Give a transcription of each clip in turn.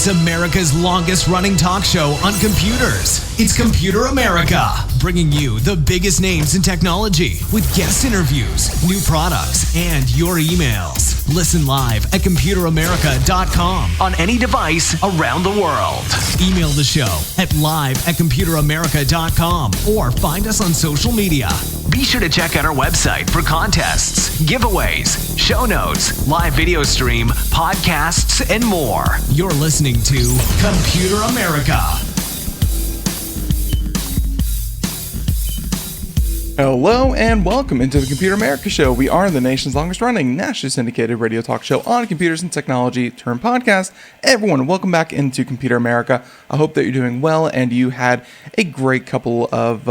It's America's longest running talk show on computers. It's Computer America, bringing you the biggest names in technology with guest interviews, new products, and your emails. Listen live at computeramerica.com on any device around the world. Email the show at live@computeramerica.com or find us on social media. Be sure to check out our website for contests, giveaways, show notes, live video stream, podcasts, and more. You're listening to Computer America. Hello and welcome into the Computer America Show. We are the nation's longest running, nationally syndicated radio talk show on computers and technology turned podcast. Everyone, welcome back into Computer America. I hope that you're doing well and you had a great couple of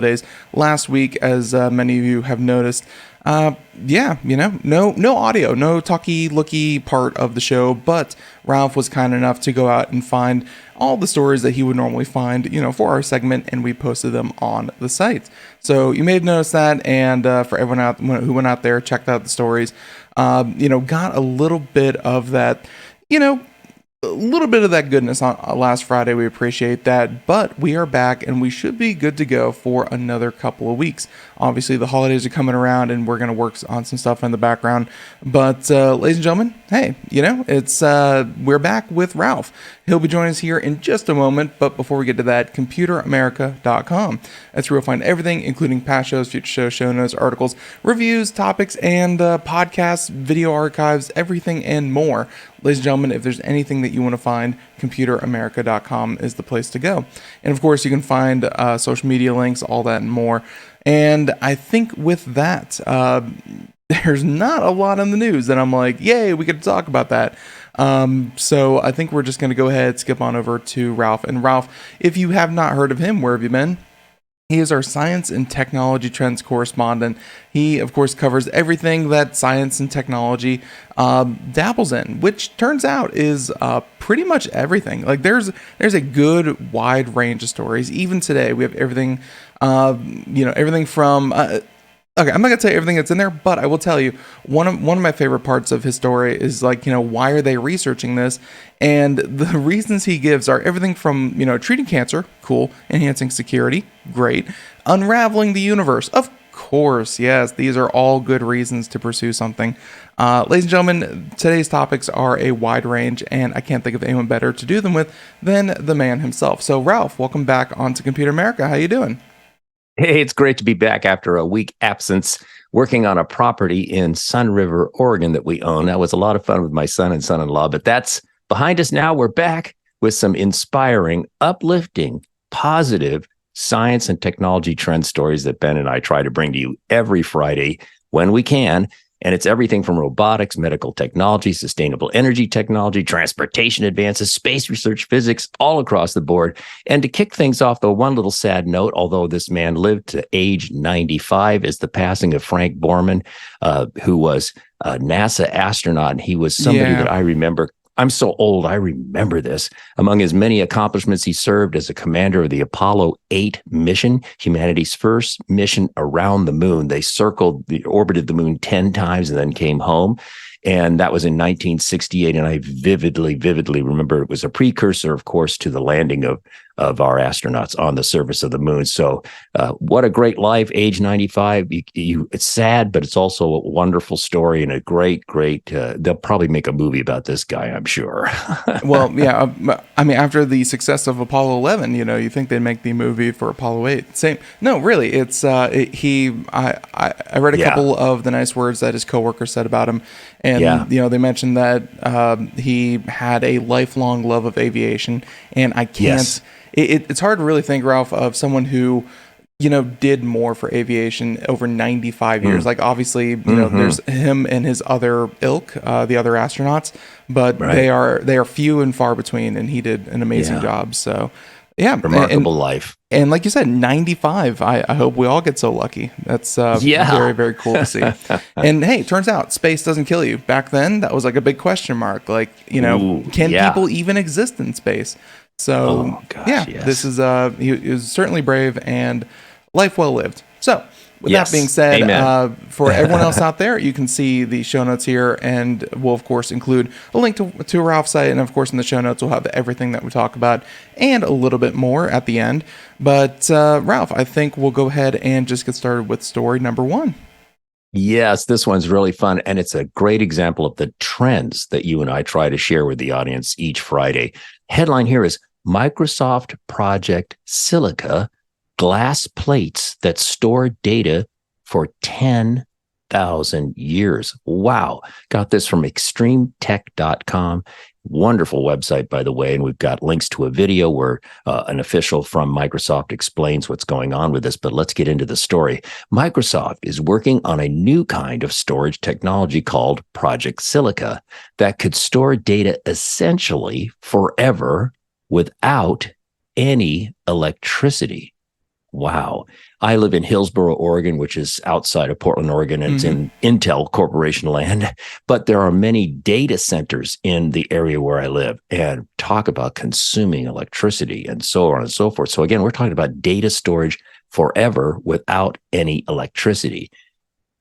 days last week, as many of you have noticed. No audio, no talky-looky part of the show, but Ralph was kind enough to go out and find all the stories that he would normally find, for our segment, and we posted them on the site. So you may have noticed that, and for everyone out who went out there, checked out the stories, got a little bit of that, a little bit of that goodness on last Friday. We appreciate that, but we are back and we should be good to go for another couple of weeks. Obviously, the holidays are coming around and we're going to work on some stuff in the background. But ladies and gentlemen, hey, we're back with Ralph. He'll be joining us here in just a moment. But before we get to that, computeramerica.com. That's where you'll find everything, including past shows, future shows, show notes, articles, reviews, topics, and podcasts, video archives, everything and more. Ladies and gentlemen, if there's anything that you want to find, computeramerica.com is the place to go. And of course, you can find social media links, all that and more. And I think with that, there's not a lot in the news that I'm like, yay, we could talk about that. So I think we're just going to go ahead, skip on over to Ralph. And Ralph, if you have not heard of him, where have you been? He is our science and technology trends correspondent. He, of course, covers everything that science and technology dabbles in, which turns out is pretty much everything. Like there's a good wide range of stories. Even today, we have everything, everything from. Okay, I'm not gonna tell you everything that's in there, but I will tell you one of my favorite parts of his story is why are they researching this? And the reasons he gives are everything from treating cancer, cool, enhancing security, great, unraveling the universe, of course, yes, these are all good reasons to pursue something. Ladies and gentlemen, today's topics are a wide range, and I can't think of anyone better to do them with than the man himself. So, Ralph, welcome back onto Computer America. How you doing? Hey, it's great to be back after a week absence working on a property in Sun River, Oregon that we own. That was a lot of fun with my son and son-in-law, but that's behind us now. We're back with some inspiring, uplifting, positive science and technology trend stories that Ben and I try to bring to you every Friday when we can. And it's everything from robotics, medical technology, sustainable energy technology, transportation advances, space research, physics, all across the board. And to kick things off, though, one little sad note, although this man lived to age 95, is the passing of Frank Borman, who was a NASA astronaut. And he was somebody that I remember. I'm so old, I remember this. Among his many accomplishments, he served as a commander of the Apollo 8 mission, humanity's first mission around the moon. They orbited the moon 10 times and then came home. And that was in 1968. And I vividly remember it was a precursor, of course, to the landing of our astronauts on the surface of the moon. So what a great life, age 95. It's sad, but it's also a wonderful story and a great, they'll probably make a movie about this guy, I'm sure. Well, yeah. I mean, after the success of Apollo 11, you think they'd make the movie for Apollo 8. Same. No, really. It's I read a couple of the nice words that his coworker said about him. And, they mentioned that he had a lifelong love of aviation. And I can't... Yes. It's hard to really think, Ralph, of someone who, did more for aviation over 95 years. Like, obviously, there's him and his other ilk, the other astronauts, but they are few and far between, and he did an amazing job. So, yeah. Remarkable life. And like you said, 95, I hope we all get so lucky. That's very, very cool to see. And hey, turns out space doesn't kill you. Back then, that was like a big question mark. Like, can people even exist in space? So, this is, he was certainly brave and life well lived. So, With Yes. that being said, Amen. for everyone else out there, you can see the show notes here, and we'll, of course, include a link to Ralph's site. And, of course, in the show notes, we'll have everything that we talk about and a little bit more at the end. But, Ralph, I think we'll go ahead and just get started with story number 1. Yes, this one's really fun. And it's a great example of the trends that you and I try to share with the audience each Friday. Headline here is Microsoft Project Silica, glass plates that store data for 10,000 years. Wow. Got this from extremetech.com. Wonderful website, by the way. And we've got links to a video where an official from Microsoft explains what's going on with this. But let's get into the story. Microsoft is working on a new kind of storage technology called Project Silica that could store data essentially forever without any electricity. Wow. I live in Hillsboro, Oregon, which is outside of Portland, Oregon, and it's in Intel Corporation land. But there are many data centers in the area where I live, and talk about consuming electricity and so on and so forth. So again, we're talking about data storage forever without any electricity.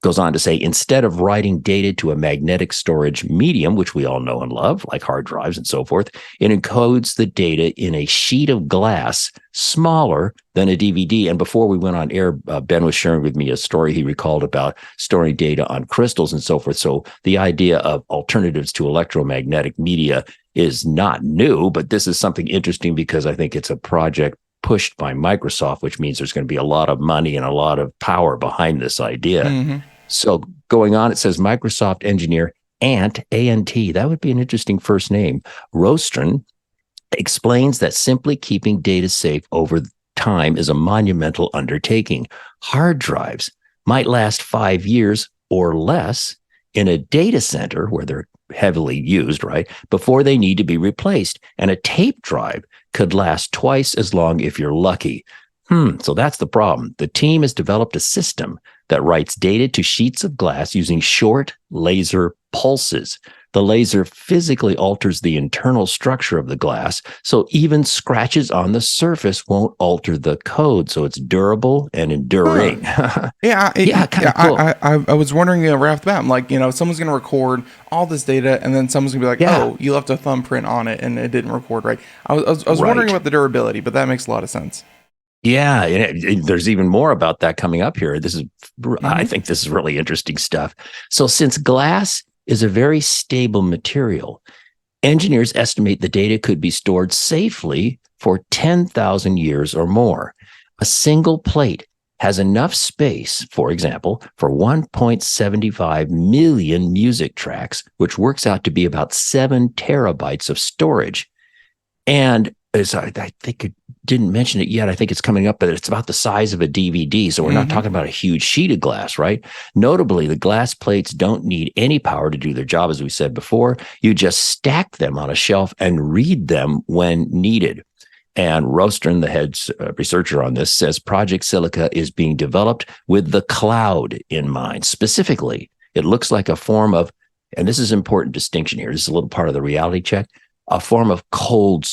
Goes on to say, instead of writing data to a magnetic storage medium, which we all know and love, like hard drives and so forth, it encodes the data in a sheet of glass smaller than a DVD. And before we went on air, Ben was sharing with me a story he recalled about storing data on crystals and so forth. So the idea of alternatives to electromagnetic media is not new, but this is something interesting because I think it's a project pushed by Microsoft, which means there's going to be a lot of money and a lot of power behind this idea. So going on, it says Microsoft engineer Ant, A-N-T, that would be an interesting first name, Rostron, explains that simply keeping data safe over time is a monumental undertaking. Hard drives might last 5 years or less in a data center where they're heavily used, right, before they need to be replaced. And a tape drive could last twice as long if you're lucky. So that's the problem. The team has developed a system that writes data to sheets of glass using short laser pulses. The laser physically alters the internal structure of the glass, so even scratches on the surface won't alter the code. So it's durable and enduring. Cool. I was wondering right off the bat, I'm like, someone's going to record all this data, and then someone's going to be like, oh, you left a thumbprint on it, and it didn't record right. I was wondering about the durability, but that makes a lot of sense. Yeah, and there's even more about that coming up here. This is, I think this is really interesting stuff. So since glass is a very stable material, engineers estimate the data could be stored safely for 10,000 years or more. A single plate has enough space, for example, for 1.75 million music tracks, which works out to be about 7 terabytes of storage. And as I think it didn't mention it yet, I think it's coming up, but it's about the size of a DVD. So we're not talking about a huge sheet of glass, right? Notably, the glass plates don't need any power to do their job, as we said before. You just stack them on a shelf and read them when needed. And Rostron, the head researcher on this, says Project Silica is being developed with the cloud in mind. Specifically, it looks like a form of, and this is an important distinction here, this is a little part of the reality check, a form of cold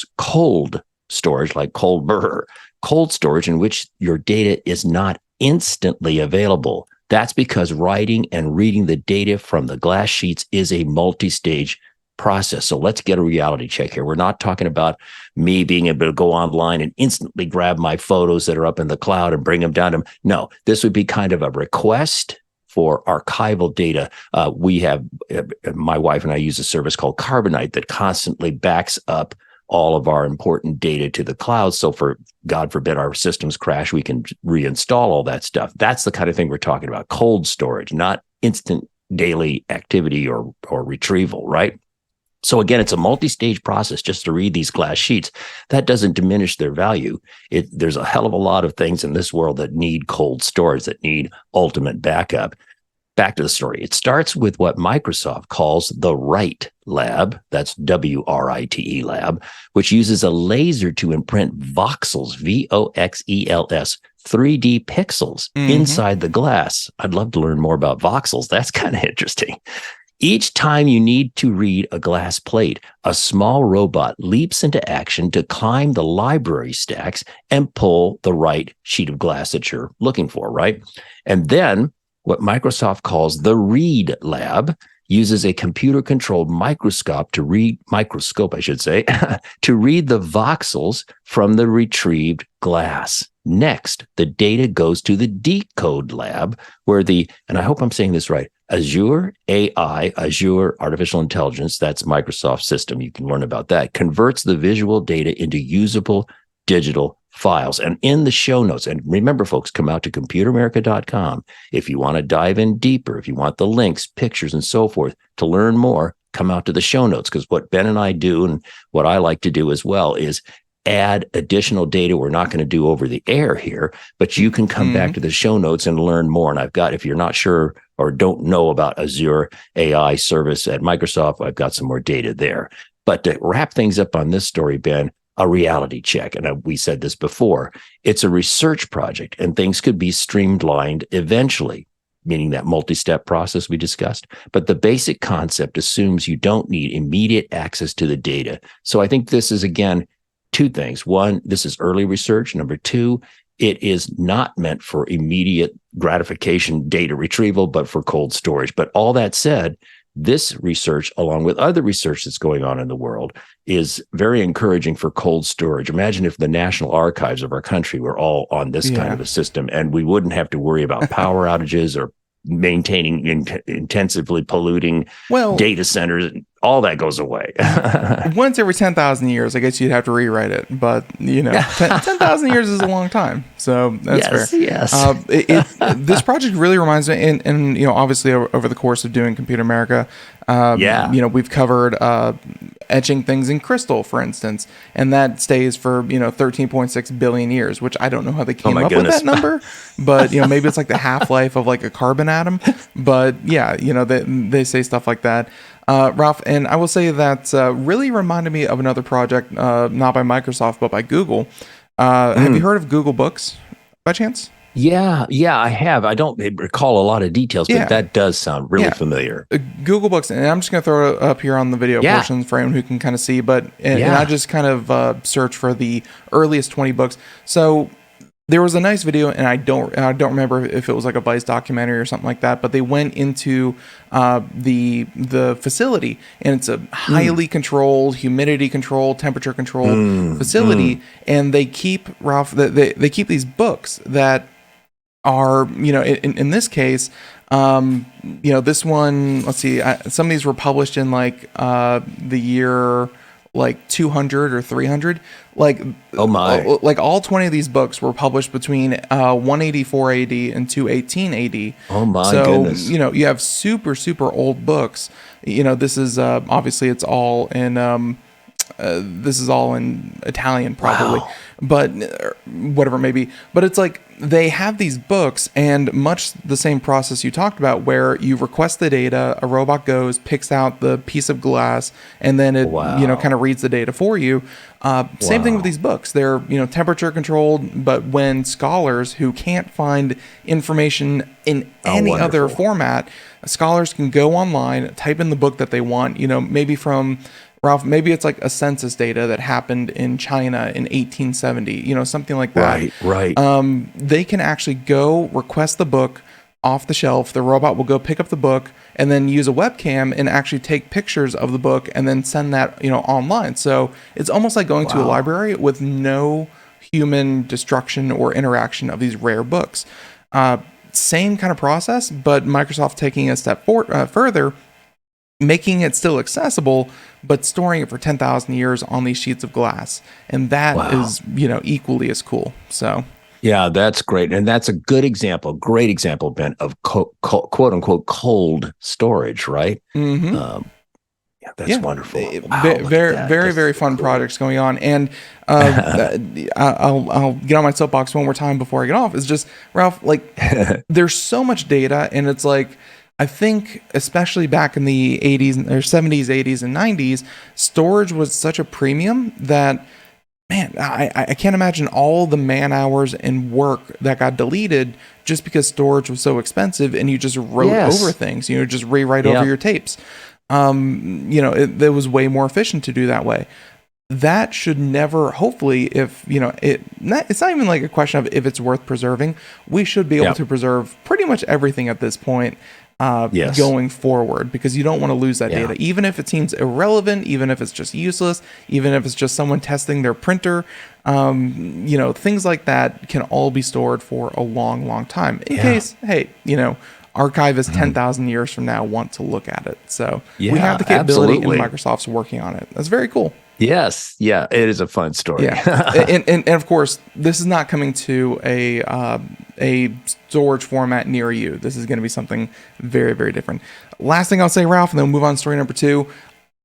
storage, like cold storage in which your data is not instantly available. That's because writing and reading the data from the glass sheets is a multi-stage process. So let's get a reality check here. We're not talking about me being able to go online and instantly grab my photos that are up in the cloud and bring them down to them. No, this would be kind of a request for archival data. We have, my wife and I use a service called Carbonite that constantly backs up all of our important data to the cloud. So for God forbid our systems crash, we can reinstall all that stuff. That's the kind of thing we're talking about. Cold storage, not instant daily activity or retrieval, right? So again, it's a multi-stage process just to read these glass sheets. That doesn't diminish their value. There's a hell of a lot of things in this world that need cold storage, that need ultimate backup. Back to the story. It starts with what Microsoft calls the Write Lab. That's W-R-I-T-E lab, which uses a laser to imprint voxels, V-O-X-E-L-S, 3D pixels inside the glass. I'd love to learn more about voxels. That's kind of interesting. Each time you need to read a glass plate, a small robot leaps into action to climb the library stacks and pull the right sheet of glass that you're looking for, right? And then what Microsoft calls the Read Lab uses a computer-controlled microscope, to read the voxels from the retrieved glass. Next, the data goes to the Decode Lab, where and I hope I'm saying this right, Azure AI, Azure Artificial Intelligence, that's Microsoft's system, you can learn about that, converts the visual data into usable digital files. And in the show notes, and remember, folks, come out to computeramerica.com if you want to dive in deeper, if you want the links, pictures, and so forth to learn more, come out to the show notes, because what Ben and I do, and what I like to do as well, is add additional data we're not going to do over the air here, but you can come back to the show notes and learn more. And I've got, if you're not sure or don't know about Azure AI service at Microsoft, I've got some more data there. But to wrap things up on this story, Ben, a reality check. And we said this before, it's a research project and things could be streamlined eventually, meaning that multi-step process we discussed. But the basic concept assumes you don't need immediate access to the data. So I think this is, again, two things. One, this is early research. Number two, it is not meant for immediate gratification data retrieval, but for cold storage. But all that said, this research, along with other research that's going on in the world, is very encouraging for cold storage. Imagine if the national archives of our country were all on this kind of a system, and we wouldn't have to worry about power outages or maintaining intensively polluting data centers. All that goes away. Once every 10,000 years, I guess you'd have to rewrite it. But, 10,000 years is a long time. So that's fair. Yes. This project really reminds me, and obviously over the course of doing Computer America, we've covered etching things in crystal, for instance, and that stays for 13.6 billion years, which I don't know how they came up with that number, but maybe it's like the half-life of like a carbon atom. But yeah, they say stuff like that. Ralph, and I will say that really reminded me of another project, not by Microsoft, but by Google. Have you heard of Google Books by chance? Yeah, I have. I don't recall a lot of details, but that does sound really familiar. Google Books, and I'm just going to throw it up here on the video portion for anyone who can kind of see, and I just kind of searched for the earliest 20 books. So there was a nice video, and I don't remember if it was like a Vice documentary or something like that, but they went into the facility, and it's a highly controlled, humidity controlled, temperature controlled facility, and they keep they keep these books that are in this case, this one, let's see, some of these were published in like the year like 200 or 300, like like all 20 of these books were published between 184 AD and 218 AD. Oh my goodness. You have super old books. This is obviously it's all in this is all in Italian probably. Wow. But whatever it may be. But it's like they have these books, and much the same process you talked about, where you request the data, a robot goes, picks out the piece of glass, and then it kind of reads the data for you. Same thing with these books. They're temperature controlled, but when scholars who can't find information in any other format, scholars can go online, type in the book that they want. Maybe from Ralph, maybe it's like a census data that happened in China in 1870, something like that. Right. They can actually go request the book off the shelf. The robot will go pick up the book and then use a webcam and actually take pictures of the book and then send that, online. So it's almost like going to a library with no human destruction or interaction of these rare books. Same kind of process, but Microsoft taking a step further, making it still accessible, but storing it for 10,000 years on these sheets of glass. And that is, equally as cool. So, yeah, that's great. And that's a great example, Ben, of quote unquote cold storage, right? Mm-hmm. That's wonderful. Very fun projects going on. And I'll get on my soapbox one more time before I get off. It's just, Ralph, like, there's so much data, and it's like, I think, especially back in the 80s or 70s, 80s, and 90s, storage was such a premium that man, I can't imagine all the man hours and work that got deleted just because storage was so expensive and you just wrote over things, just rewrite over your tapes. It was way more efficient to do that way. That should never, hopefully, if, it's not even like a question of if it's worth preserving. We should be able to preserve pretty much everything at this point going forward, because you don't want to lose that data, even if it seems irrelevant, even if it's just useless, even if it's just someone testing their printer. Things like that can all be stored for a long, long time in case, hey, archivists 10,000 years from now want to look at it. So we have the capability, and Microsoft's working on it. That's very cool. Yes. Yeah. It is a fun story. Yeah. and of course, this is not coming to a storage format near you. This is going to be something very, very different. Last thing I'll say, Ralph, and then we'll move on to story number 2.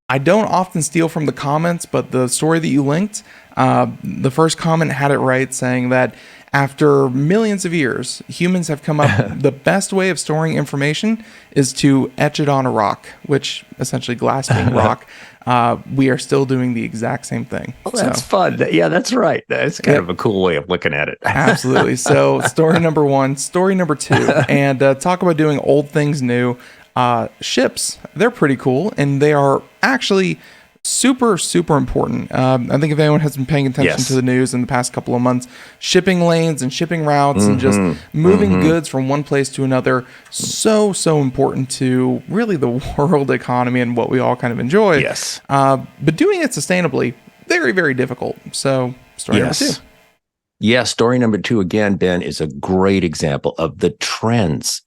I don't often steal from the comments, but the story that you linked, the first comment had it right, saying that after millions of years, humans have come up, the best way of storing information is to etch it on a rock, which essentially glass being rock. We are still doing the exact same thing. Oh, that's fun. Yeah, that's right. That's kind of a cool way of looking at it. Absolutely. So story number 1, story number 2, and talk about doing old things new. Ships, they're pretty cool, and they are actually super, super important. I think if anyone has been paying attention to the news in the past couple of months, shipping lanes and shipping routes and just moving goods from one place to another, so important to really the world economy and what we all kind of enjoy. Yes. But doing it sustainably, very, very difficult. So story number 2. Yeah, story number 2, again, Ben, is a great example of the trends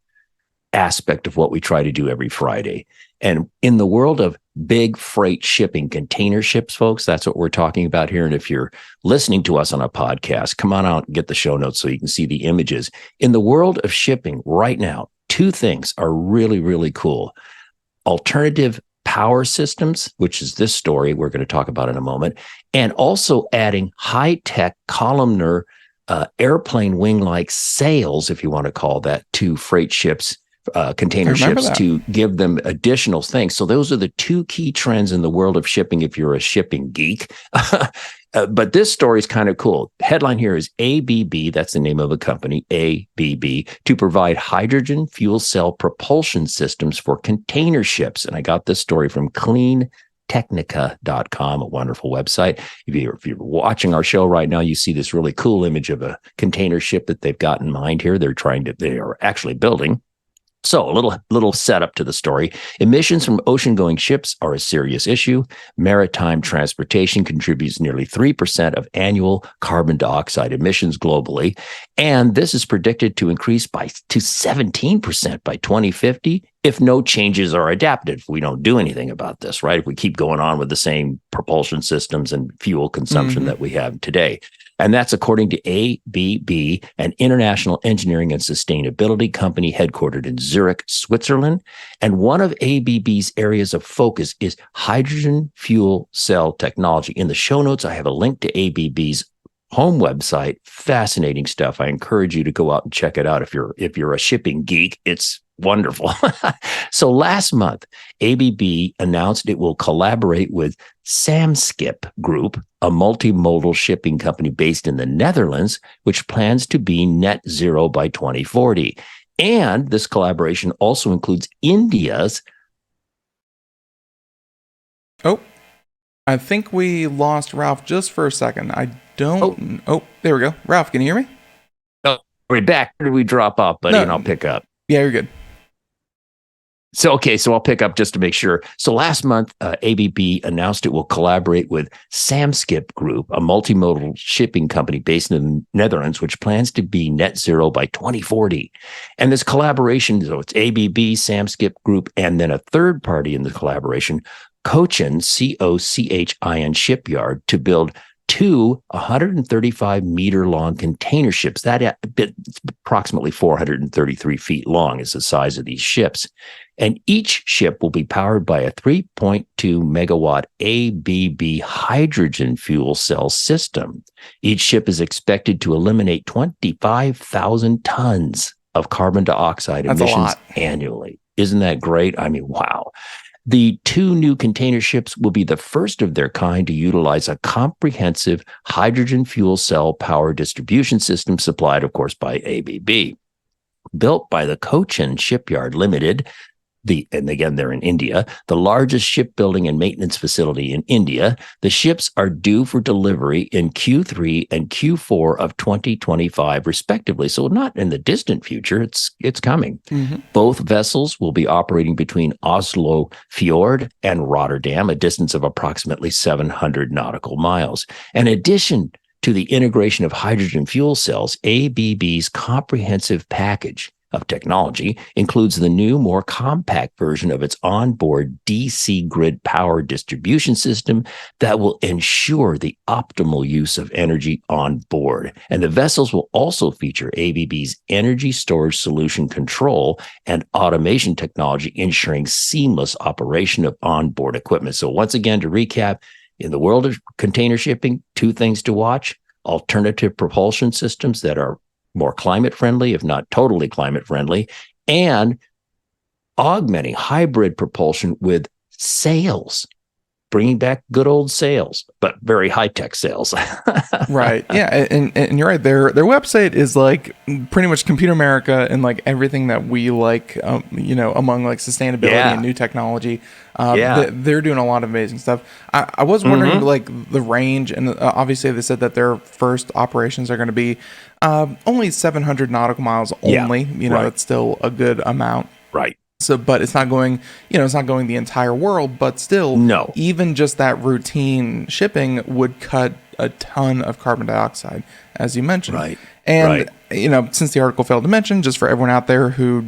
aspect of what we try to do every Friday. And in the world of big freight shipping, container ships, folks, that's what we're talking about here. And if you're listening to us on a podcast, come on out and get the show notes so you can see the images. In the world of shipping right now, 2 things are really, really cool. Alternative power systems, which is this story we're going to talk about in a moment, and also adding high-tech columnar airplane wing-like sails, if you want to call that, to freight ships, container ships, to give them additional things. So those are the 2 key trends in the world of shipping if you're a shipping geek. But this story is kind of cool. Headline here is ABB, that's the name of a company, ABB, to provide hydrogen fuel cell propulsion systems for container ships. And I got this story from cleantechnica.com, a wonderful website. If you're watching our show right now, you see this really cool image of a container ship that they've got in mind here. They are actually building. So a little setup to the story. Emissions from ocean-going ships are a serious issue. Maritime transportation contributes nearly 3% of annual carbon dioxide emissions globally. And this is predicted to increase to 17% by 2050 if no changes are adapted. If we don't do anything about this, right? If we keep going on with the same propulsion systems and fuel consumption that we have today. And that's according to ABB, an international engineering and sustainability company headquartered in Zurich, Switzerland. And one of ABB's areas of focus is hydrogen fuel cell technology. In the show notes, I have a link to ABB's home website. Fascinating stuff. I encourage you to go out and check it out. If you're a shipping geek, it's wonderful. So last month, ABB announced it will collaborate with Samskip Group, a multimodal shipping company based in the Netherlands, which plans to be net zero by 2040. And this collaboration also includes India's. Oh, I think we lost Ralph just for a second. Oh, there we go. Ralph, can you hear me? Oh, we're back. Where did we drop off, buddy? No. And I'll pick up. Yeah, you're good. So I'll pick up just to make sure. So last month, ABB announced it will collaborate with Samskip Group, a multimodal shipping company based in the Netherlands, which plans to be net zero by 2040. And this collaboration, so it's ABB, Samskip Group, and then a third party in the collaboration, Cochin, Cochin Shipyard, to build 2 135-meter long container ships. That approximately 433 feet long is the size of these ships. And each ship will be powered by a 3.2 megawatt ABB hydrogen fuel cell system. Each ship is expected to eliminate 25,000 tons of carbon dioxide emissions annually. Isn't that great? I mean, wow. The 2 new container ships will be the first of their kind to utilize a comprehensive hydrogen fuel cell power distribution system supplied, of course, by ABB. Built by the Cochin Shipyard Limited, and again, they're in India, the largest shipbuilding and maintenance facility in India. The ships are due for delivery in Q3 and Q4 of 2025, respectively. So not in the distant future, it's coming. Mm-hmm. Both vessels will be operating between Oslo Fjord and Rotterdam, a distance of approximately 700 nautical miles. In addition to the integration of hydrogen fuel cells, ABB's comprehensive package of technology includes the new, more compact version of its onboard DC grid power distribution system that will ensure the optimal use of energy on board. And the vessels will also feature ABB's energy storage solution control and automation technology, ensuring seamless operation of onboard equipment. So once again, to recap, in the world of container shipping, 2 things to watch: alternative propulsion systems that are more climate friendly, if not totally climate friendly, and augmenting hybrid propulsion with sails, bringing back good old sails, but very high-tech sails. Right. Yeah. And you're right. Their website is like pretty much Computer America and like everything that we like, among like sustainability and new technology. They're doing a lot of amazing stuff. I was wondering like the range, and obviously they said that their first operations are going to be only 700 nautical miles only. It's still a good amount. Right. So, but it's not going, it's not going the entire world, but still, even just that routine shipping would cut a ton of carbon dioxide, as you mentioned. Right. And, since the article failed to mention, just for everyone out there who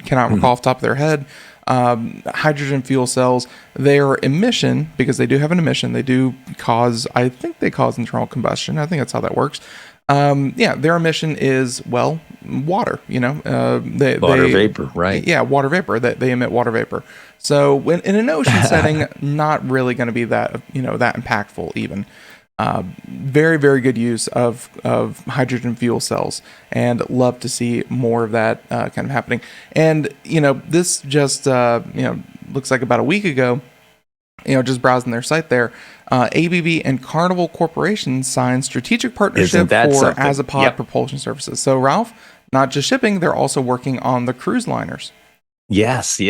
cannot recall off the top of their head, hydrogen fuel cells, their emission, because they do have an emission, they do cause, I think they cause internal combustion. I think that's how that works. Their emission is, water, water vapor, right? Yeah, water vapor, they emit water vapor. So when in an ocean setting, not really going to be that, that impactful even. Very, very good use of hydrogen fuel cells, and love to see more of that kind of happening. And, this just, looks like about a week ago, just browsing their site there, ABB and Carnival Corporation signed strategic partnership for Azipod propulsion services. So, Ralph, not just shipping, they're also working on the cruise liners. Yes.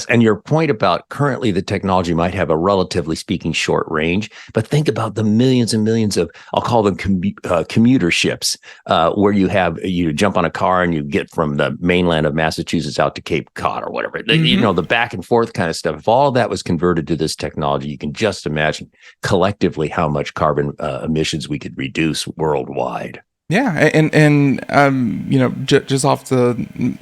And your point about currently the technology might have a relatively speaking short range, but think about the millions and millions of, I'll call them commuter ships, where you jump on a car and you get from the mainland of Massachusetts out to Cape Cod or whatever, the back and forth kind of stuff. If all of that was converted to this technology, you can just imagine collectively how much carbon emissions we could reduce worldwide. Yeah. And just off the...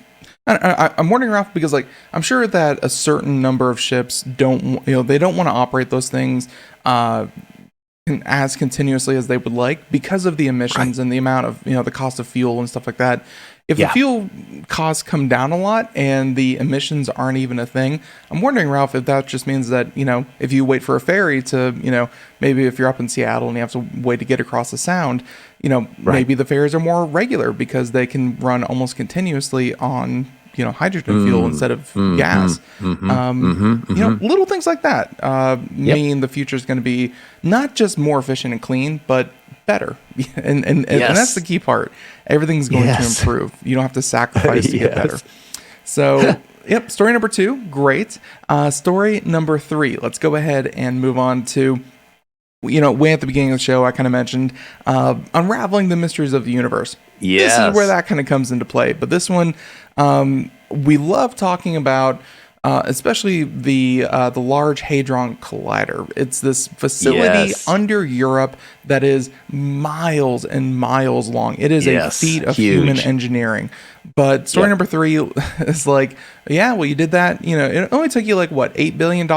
I'm wondering, Ralph, because I'm sure that a certain number of ships they don't want to operate those things as continuously as they would like because of the emissions and the amount of the cost of fuel and stuff like that. If the fuel costs come down a lot and the emissions aren't even a thing, I'm wondering, Ralph, if that just means that if you wait for a ferry to maybe if you're up in Seattle and you have to wait to get across the Sound, maybe the ferries are more regular because they can run almost continuously on hydrogen fuel instead of gas. Little things like that mean the future is going to be not just more efficient and clean, but better. And that's the key part. Everything's going to improve. You don't have to sacrifice to get better. So, story number 2, great. Story number 3, let's go ahead and move on to, way at the beginning of the show, I kind of mentioned unraveling the mysteries of the universe. Yes. This is where that kind of comes into play. But this one, we love talking about, especially the Large Hadron Collider. It's this facility under Europe that is miles and miles long. It is a feat of human engineering. But story number 3 is you did that. It only took you $8 billion?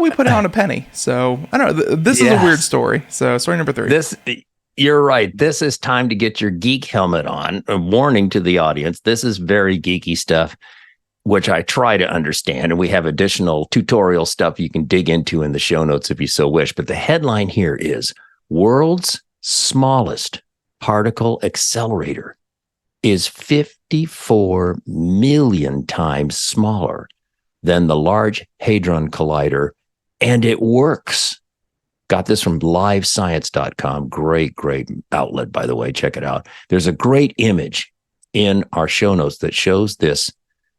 We put it on a penny. So I don't know. This is a weird story. So story number 3. You're right. This is time to get your geek helmet on. A warning to the audience. This is very geeky stuff, which I try to understand. And we have additional tutorial stuff you can dig into in the show notes if you so wish. But the headline here is World's Smallest Particle Accelerator is 54 million times smaller than the Large Hadron Collider, and it works. Got this from livescience.com. Great outlet, by the way. Check it out. There's a great image in our show notes that shows this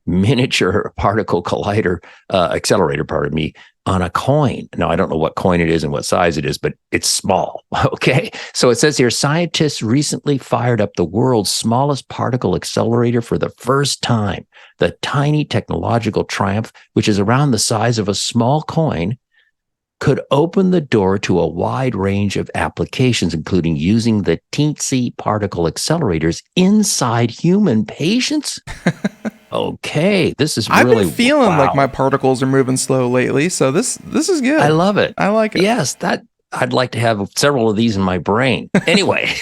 miniature particle collider, accelerator, on a coin. Now, I don't know what coin it is and what size it is, but it's small. Okay. So it says here, scientists recently fired up the world's smallest particle accelerator for the first time. The tiny technological triumph, which is around the size of a small coin, could open the door to a wide range of applications, including using the teensy particle accelerators inside human patients. Okay, this is really, I've been feeling wow. like my particles are moving slow lately, so this is good. I love it. I like it. Yes, I'd like to have several of these in my brain. Anyway,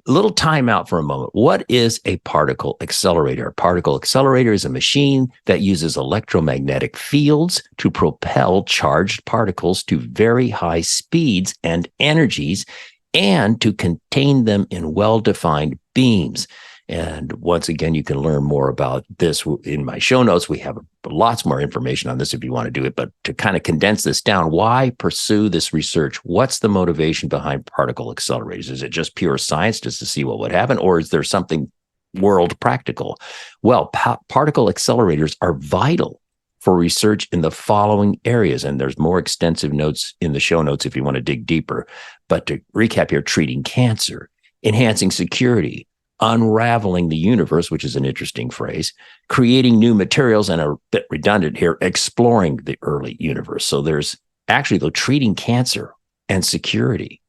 little time out for a moment. What is a particle accelerator? A particle accelerator is a machine that uses electromagnetic fields to propel charged particles to very high speeds and energies, and to contain them in well-defined beams. And once again, you can learn more about this in my show notes. We have lots more information on this if you want to do it. But to kind of condense this down, why pursue this research? What's the motivation behind particle accelerators? Is it just pure science just to see what would happen? Or is there something world practical? Well, particle accelerators are vital for research in the following areas. And there's more extensive notes in the show notes if you want to dig deeper. But to recap here, treating cancer, enhancing security, unraveling the universe, which is an interesting phrase, creating new materials, and a bit redundant here, exploring the early universe. So there's actually, though, treating cancer and security.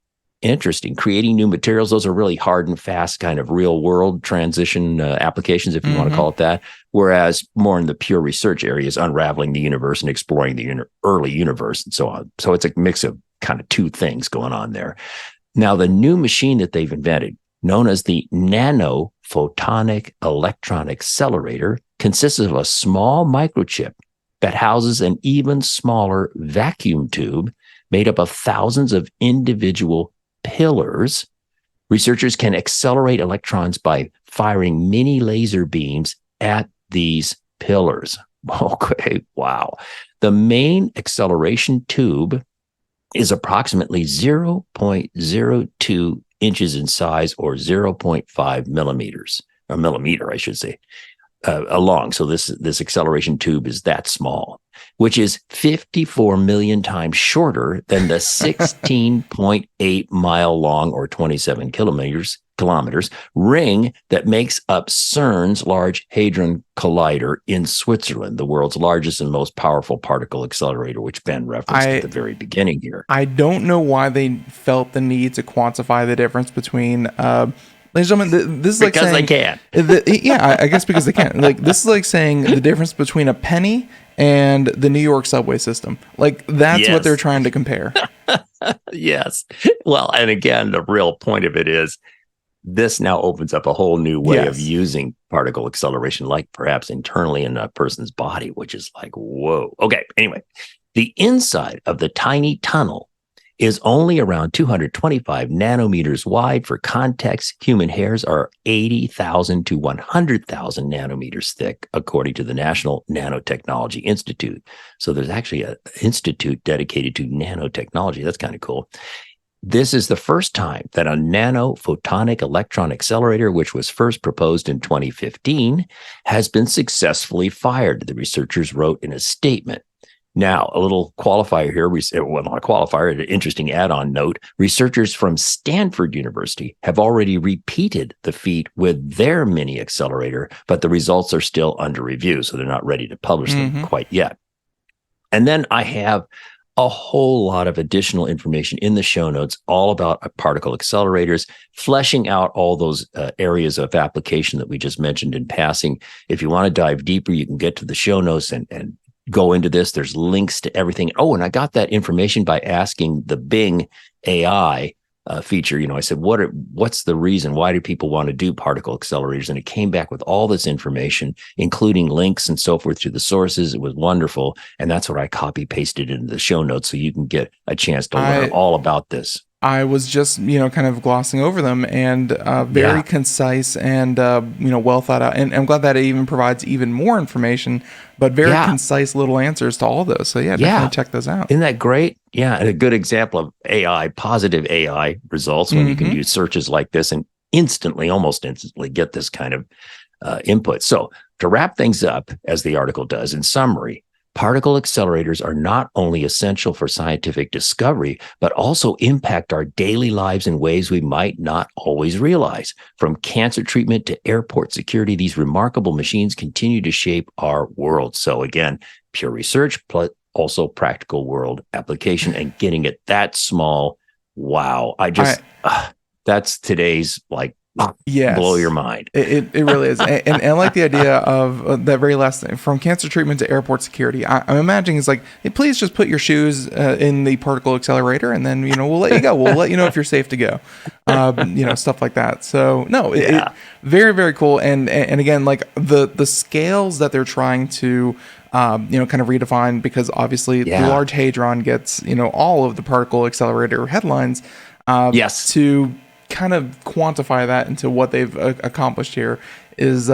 Interesting. Creating new materials. Those are really hard and fast kind of real world transition applications, if you want to call it that. Whereas more in the pure research areas, unraveling the universe and exploring the early universe and so on. So it's a mix of kind of two things going on there. Now, the new machine that they've invented, known as the nanophotonic electron accelerator, consists of a small microchip that houses an even smaller vacuum tube made up of thousands of individual pillars. Researchers can accelerate electrons by firing mini laser beams at these pillars. Okay, wow. The main acceleration tube is approximately 0.02 inches in size, or 0.5 millimeters, or millimeter, I should say, long. So this acceleration tube is that small, which is 54 million times shorter than the 16.8 mile long, or 27 kilometers ring that makes up CERN's Large Hadron Collider in Switzerland, the world's largest and most powerful particle accelerator, which Ben referenced at the very beginning here. I don't know why they felt the need to quantify the difference between ladies and gentlemen, this is like because saying, they can. I guess because they can. Like, this is like saying the difference between a penny and the New York subway system. Like, that's what they're trying to compare. Yes. Well, and again, the real point of it is this now opens up a whole new way of using particle acceleration, like perhaps internally in a person's body, which is like, whoa. Okay. Anyway, the inside of the tiny tunnel is only around 225 nanometers wide. For context, human hairs are 80,000 to 100,000 nanometers thick, according to the National Nanotechnology Institute. So there's actually an institute dedicated to nanotechnology. That's kind of cool. This is the first time that a nanophotonic electron accelerator, which was first proposed in 2015, has been successfully fired, the researchers wrote in a statement. Now, a little qualifier here, well, not a qualifier, an interesting add-on note. Researchers from Stanford University have already repeated the feat with their mini accelerator, but the results are still under review, so they're not ready to publish them quite yet. And then I have a whole lot of additional information in the show notes, all about particle accelerators, fleshing out all those areas of application that we just mentioned in passing. If you want to dive deeper, you can get to the show notes and go into this. There's links to everything. Oh, and I got that information by asking the Bing AI feature. You know, I said, what's the reason? Why do people want to do particle accelerators? And it came back with all this information, including links and so forth to the sources. It was wonderful. And that's what I copy pasted into the show notes, so you can get a chance to learn all about this. I was just, kind of glossing over them, and very concise and, well thought out. And I'm glad that it even provides even more information, but very concise little answers to all those. So definitely check those out. Isn't that great? Yeah. And a good example of AI, positive AI results when you can use searches like this and almost instantly get this kind of input. So to wrap things up, as the article does, in summary, particle accelerators are not only essential for scientific discovery, but also impact our daily lives in ways we might not always realize. From cancer treatment to airport security, these remarkable machines continue to shape our world. So again, pure research, plus also practical world application, and getting it that small. Wow. That's today's blow your mind. It really is. And I like the idea of that very last thing, from cancer treatment to airport security. I'm imagining it's like, hey, please just put your shoes in the particle accelerator, and then, we'll let you go. We'll let you know if you're safe to go. Stuff like that. So no, very, very cool. And again, like the scales that they're trying to, kind of redefine, because obviously the Large Hadron gets, all of the particle accelerator headlines, to kind of quantify that into what they've accomplished here is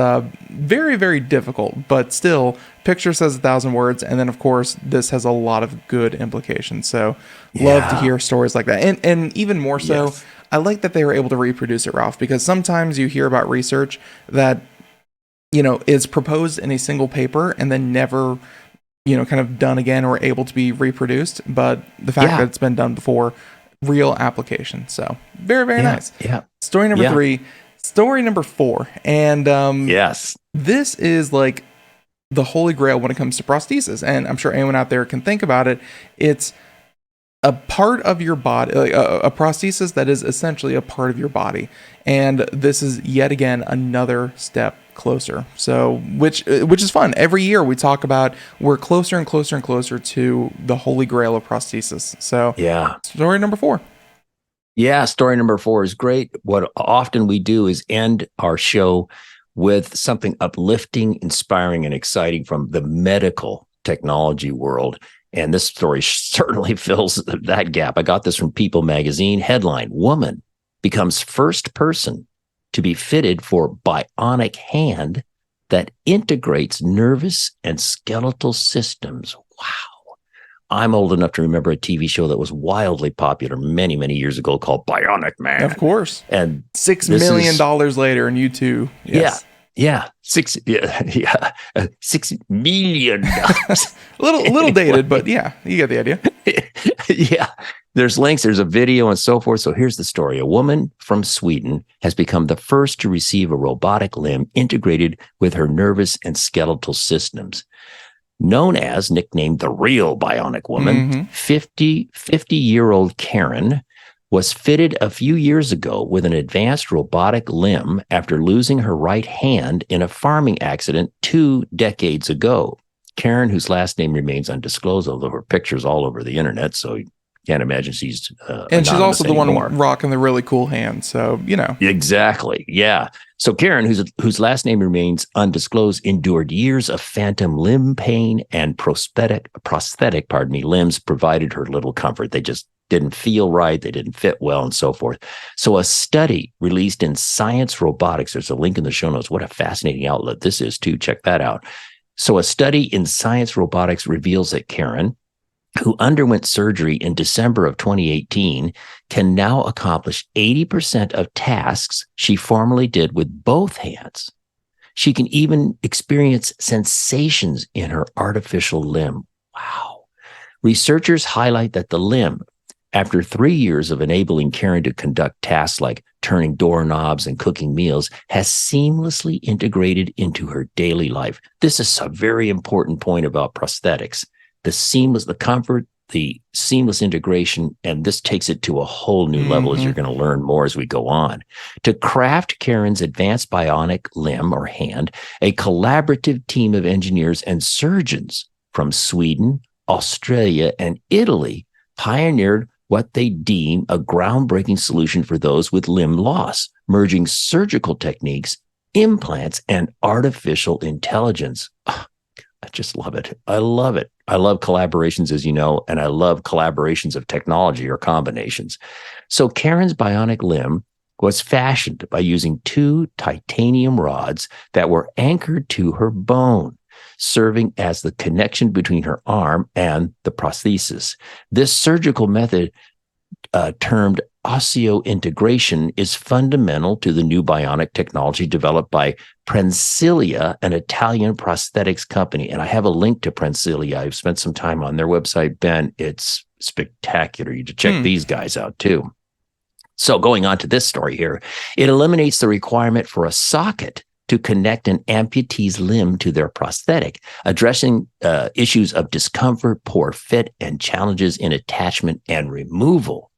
very, very difficult, but still, picture says 1,000 words. And then of course this has a lot of good implications. So love to hear stories like that. And even more so, I like that they were able to reproduce it, Ralph, because sometimes you hear about research that, is proposed in a single paper and then never, kind of done again or able to be reproduced. But the fact that it's been done before, real application. So very, very nice. Yeah. Story number 3, story number 4. And this is like the holy grail when it comes to prosthesis. And I'm sure anyone out there can think about it. It's a part of your body, like a prosthesis that is essentially a part of your body. And this is yet again another step closer. So which is fun. Every year we talk about we're closer and closer and closer to the holy grail of prosthesis. So story number 4. Yeah, story number 4 is great. What often we do is end our show with something uplifting, inspiring, and exciting from the medical technology world. And this story certainly fills that gap. I got this from People magazine. Headline: Woman becomes first person to be fitted for bionic hand that integrates nervous and skeletal systems. Wow. I'm old enough to remember a TV show that was wildly popular many, many years ago called Bionic Man. Of course. And $6 million later, and you too. Yes. Yeah. $6 million. a little dated, but you get the idea. There's links, there's a video and so forth. So here's the story. A woman from Sweden has become the first to receive a robotic limb integrated with her nervous and skeletal systems. Known as, nicknamed the real bionic woman, 50-year-old Karen was fitted a few years ago with an advanced robotic limb after losing her right hand in a farming accident 2 decades ago. Karen, whose last name remains undisclosed, although her picture's all over the internet, so you can't imagine she's and she's also the one rocking the really cool hand, so Exactly, yeah. So Karen, whose last name remains undisclosed, endured years of phantom limb pain, and prosthetic limbs provided her little comfort. They just didn't feel right, they didn't fit well, and so forth. So a study released in Science Robotics, there's a link in the show notes. What a fascinating outlet this is too. Check that out. So a study in Science Robotics reveals that Karen, who underwent surgery in December of 2018, can now accomplish 80% of tasks she formerly did with both hands. She can even experience sensations in her artificial limb. Wow. Researchers highlight that the limb, after 3 years of enabling Karen to conduct tasks like turning doorknobs and cooking meals, has seamlessly integrated into her daily life. This is a very important point about prosthetics. The comfort, the seamless integration, and this takes it to a whole new level, as you're going to learn more as we go on. To craft Karen's advanced bionic limb or hand, a collaborative team of engineers and surgeons from Sweden, Australia, and Italy pioneered what they deem a groundbreaking solution for those with limb loss, merging surgical techniques, implants, and artificial intelligence. just love it. I love it. I love collaborations, as you know, and I love collaborations of technology or combinations. So Karen's bionic limb was fashioned by using 2 titanium rods that were anchored to her bone, serving as the connection between her arm and the prosthesis. This surgical method, termed osseointegration, is fundamental to the new bionic technology developed by Prensilia, an Italian prosthetics company. And I have a link to Prensilia. I've spent some time on their website, Ben. It's spectacular. You should check these guys out too. So going on to this story here, it eliminates the requirement for a socket to connect an amputee's limb to their prosthetic, addressing issues of discomfort, poor fit, and challenges in attachment and removal.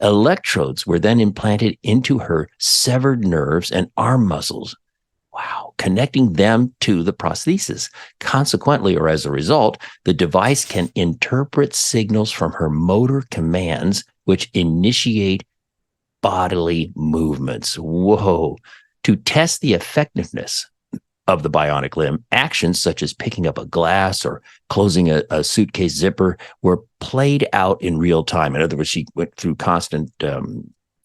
Electrodes were then implanted into her severed nerves and arm muscles. Wow, connecting them to the prosthesis. Consequently, or as a result, the device can interpret signals from her motor commands, which initiate bodily movements. Whoa. To test the effectiveness of the bionic limb, actions such as picking up a glass or closing a suitcase zipper were played out in real time. In other words, she went through constant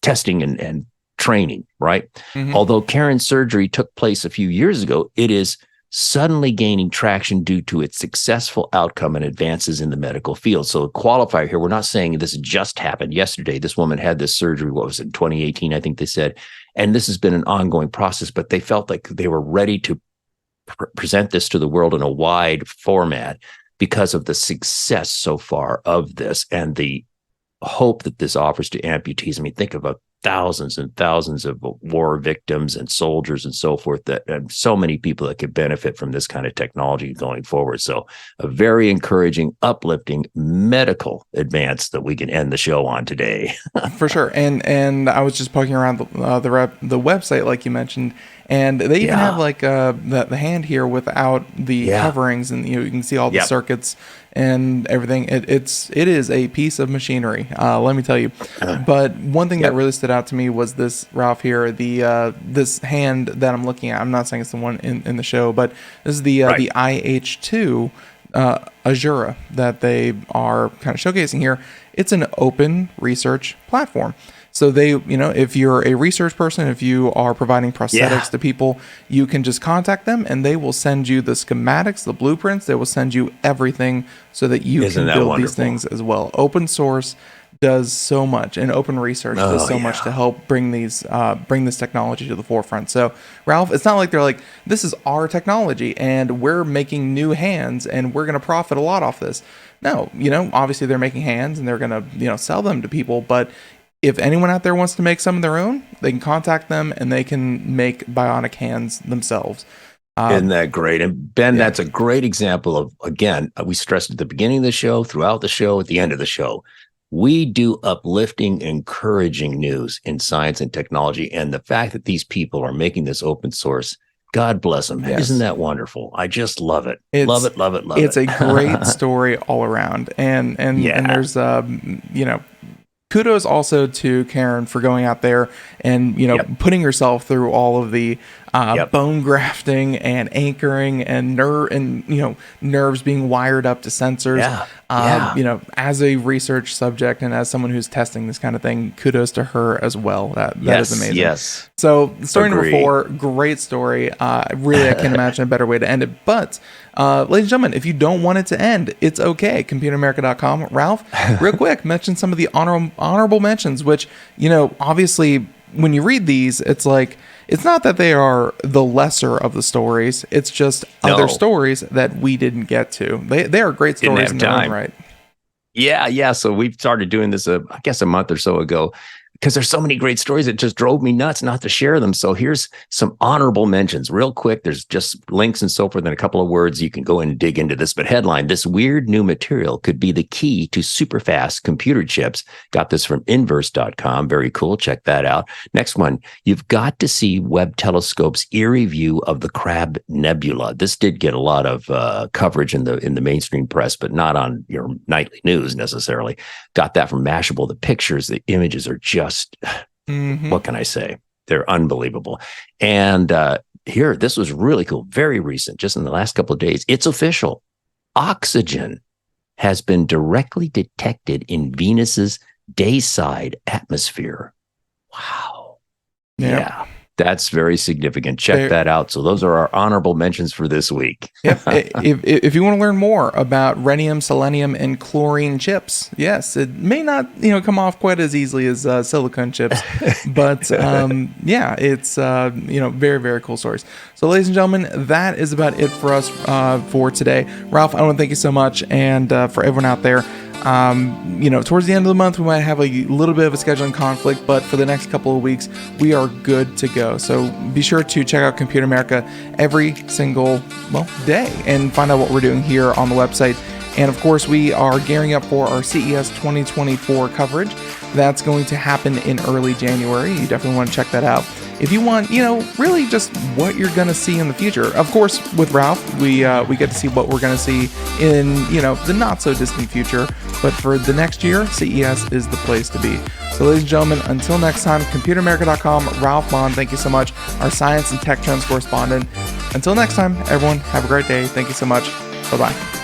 testing and training, right? Mm-hmm. Although Karen's surgery took place a few years ago, it is suddenly gaining traction due to its successful outcome and advances in the medical field. So a qualifier here, we're not saying this just happened yesterday. This woman had this surgery, what was it, in 2018, I think they said. And this has been an ongoing process, but they felt like they were ready to present this to the world in a wide format because of the success so far of this and the hope that this offers to amputees. I mean, think about thousands and thousands of war victims and soldiers and so forth, that and so many people that could benefit from this kind of technology going forward. So a very encouraging, uplifting medical advance that we can end the show on today. For sure. And I was just poking around the website, like you mentioned, and they even have like the hand here without the coverings, and you can see all the circuits and everything. It is a piece of machinery, let me tell you. But one thing that really stood out to me was this, Ralph, here, the this hand that I'm looking at. I'm not saying it's the one in the show, but this is the IH2 Azura that they are kind of showcasing here. It's an open research platform. So they, if you're a research person, if you are providing prosthetics to people, you can just contact them and they will send you the schematics, the blueprints. They will send you everything so that you can build these things as well. Open source does so much, and open research does so much to help bring this technology to the forefront. So, Ralph, it's not like they're like, this is our technology and we're making new hands and we're going to profit a lot off this. No, obviously they're making hands and they're going to, sell them to people, but if anyone out there wants to make some of their own, they can contact them and they can make bionic hands themselves. Isn't that great? And Ben, that's a great example of, again, we stressed at the beginning of the show, throughout the show, at the end of the show. We do uplifting, encouraging news in science and technology. And the fact that these people are making this open source, God bless them. Yes. Isn't that wonderful? I just love it. Love it. It's a great story all around. And there's, kudos also to Karen for going out there and, putting herself through all of the bone grafting and anchoring and nerves being wired up to sensors. As a research subject and as someone who's testing this kind of thing, kudos to her as well. That is amazing. Yes. So story number 4, great story. I can't imagine a better way to end it. But ladies and gentlemen, if you don't want it to end, it's okay. ComputerAmerica.com. Ralph, real quick, mention some of the honorable mentions, which, obviously when you read these, it's like, it's not that they are the lesser of the stories. It's just other stories that we didn't get to. They are great stories in their own right. Yeah. So we started doing this, I guess, a month or so ago, because there's so many great stories. It just drove me nuts not to share them. So here's some honorable mentions real quick. There's just links and so forth and a couple of words. You can go and dig into this. But headline, this weird new material could be the key to super fast computer chips. Got this from inverse.com. Very cool. Check that out. Next one, you've got to see Webb Telescope's eerie view of the Crab Nebula. This did get a lot of coverage in the mainstream press, but not on your nightly news necessarily. Got that from Mashable. The pictures, the images are just, what can I say? They're unbelievable. And here, this was really cool, very recent, just in the last couple of days. It's official. Oxygen has been directly detected in Venus's dayside atmosphere. Wow. Yeah. That's very significant. Check that out. So those are our honorable mentions for this week. Yep. If you want to learn more about rhenium, selenium, and chlorine chips, yes, it may not come off quite as easily as silicon chips, but yeah, it's very, very cool stories. So, ladies and gentlemen, that is about it for us for today. Ralph, I want to thank you so much, and for everyone out there. Towards the end of the month, we might have a little bit of a scheduling conflict, but for the next couple of weeks, we are good to go. So be sure to check out Computer America every single, day and find out what we're doing here on the website. And of course, we are gearing up for our CES 2024 coverage. That's going to happen in early January. You definitely want to check that out. If you want, really just what you're going to see in the future. Of course, with Ralph, we get to see what we're going to see in, the not so distant future. But for the next year, CES is the place to be. So, ladies and gentlemen, until next time, ComputerAmerica.com, Ralph Bond, thank you so much, our science and tech trends correspondent. Until next time, everyone, have a great day. Thank you so much. Bye-bye.